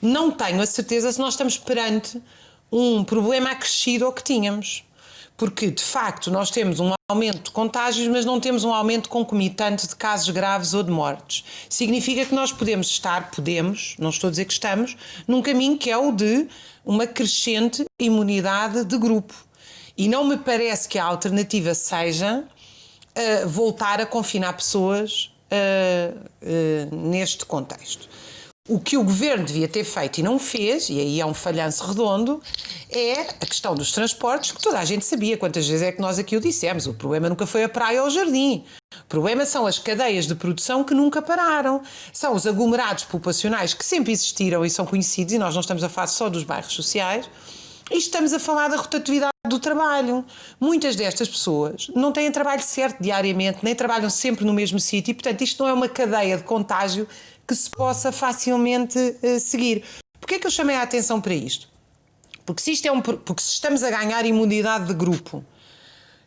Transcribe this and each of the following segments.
não tenho a certeza se nós estamos perante um problema acrescido ao que tínhamos. Porque, de facto, nós temos um aumento de contágios, mas não temos um aumento concomitante de casos graves ou de mortes. Significa que nós podemos, não estou a dizer que estamos, num caminho que é o de uma crescente imunidade de grupo. E não me parece que a alternativa seja voltar a confinar pessoas neste contexto. O que o Governo devia ter feito e não fez, e aí é um falhanço redondo, é a questão dos transportes, que toda a gente sabia. Quantas vezes é que nós aqui o dissemos? O problema nunca foi a praia ou o jardim. O problema são as cadeias de produção que nunca pararam. São os aglomerados populacionais que sempre existiram e são conhecidos, e nós não estamos a falar só dos bairros sociais, e estamos a falar da rotatividade do trabalho. Muitas destas pessoas não têm trabalho certo diariamente, nem trabalham sempre no mesmo sítio, e, portanto, isto não é uma cadeia de contágio que se possa facilmente seguir. Porquê é que eu chamei a atenção para isto? Porque se estamos a ganhar imunidade de grupo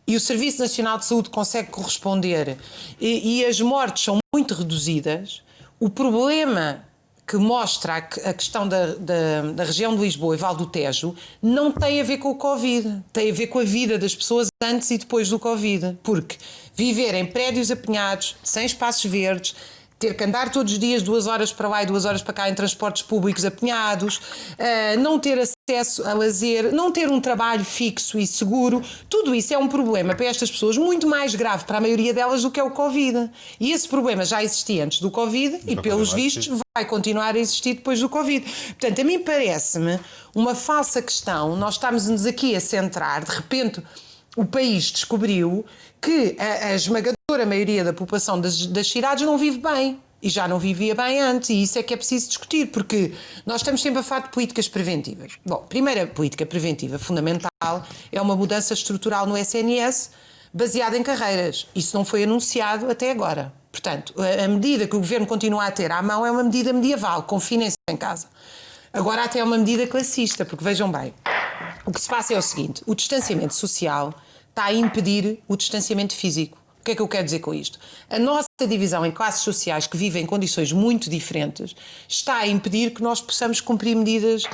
e o Serviço Nacional de Saúde consegue corresponder e as mortes são muito reduzidas, o problema que mostra a questão da região de Lisboa e Val do Tejo não tem a ver com o Covid, tem a ver com a vida das pessoas antes e depois do Covid. Porque viver em prédios apinhados, sem espaços verdes, ter que andar todos os dias 2 horas para lá e 2 horas para cá em transportes públicos apinhados, não ter acesso a lazer, não ter um trabalho fixo e seguro, tudo isso é um problema para estas pessoas muito mais grave para a maioria delas do que é o Covid. E esse problema já existia antes do Covid e, pelos vistos, vai continuar a existir depois do Covid. Portanto, a mim parece-me uma falsa questão. Nós estamos-nos aqui a centrar, de repente o país descobriu que a esmagadora maioria da população das cidades não vive bem. E já não vivia bem antes, e isso é que é preciso discutir, porque nós estamos sempre a falar de políticas preventivas. Bom, a primeira política preventiva fundamental é uma mudança estrutural no SNS baseada em carreiras. Isso não foi anunciado até agora. Portanto, a medida que o Governo continua a ter à mão é uma medida medieval, confinem-se em casa. Agora até é uma medida classista, porque vejam bem, o que se passa é o seguinte: o distanciamento social está a impedir o distanciamento físico. O que é que eu quero dizer com isto? A nossa divisão em classes sociais que vivem em condições muito diferentes está a impedir que nós possamos cumprir medidas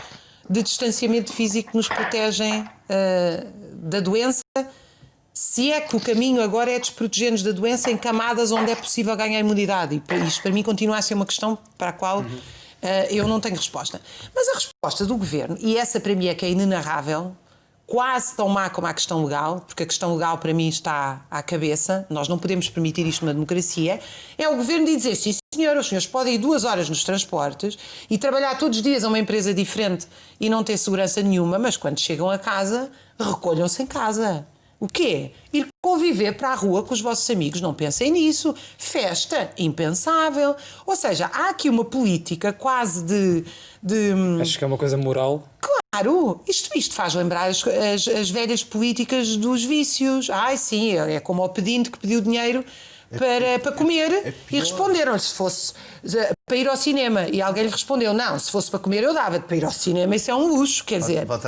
de distanciamento físico que nos protegem da doença, se é que o caminho agora é desproteger-nos da doença em camadas onde é possível ganhar imunidade. E isto para mim continua a ser uma questão para a qual eu não tenho resposta. Mas a resposta do Governo, e essa para mim é que é inenarrável, quase tão má como a questão legal, porque a questão legal para mim está à cabeça, nós não podemos permitir isto numa democracia, é o Governo de dizer: sim senhor, os senhores podem ir 2 horas nos transportes e trabalhar todos os dias a uma empresa diferente e não ter segurança nenhuma, mas quando chegam a casa, recolham-se em casa. O quê? Ir conviver para a rua com os vossos amigos, não pensem nisso. Festa, impensável. Ou seja, há aqui uma política quase de... Acho que é uma coisa moral. Claro, isto faz lembrar as velhas políticas dos vícios. Ai sim, é como o pedinte que pediu dinheiro para comer e responderam-lhe se fosse para ir ao cinema. E alguém lhe respondeu: não, se fosse para comer eu dava-te para ir ao cinema, isso é um luxo, quer dizer...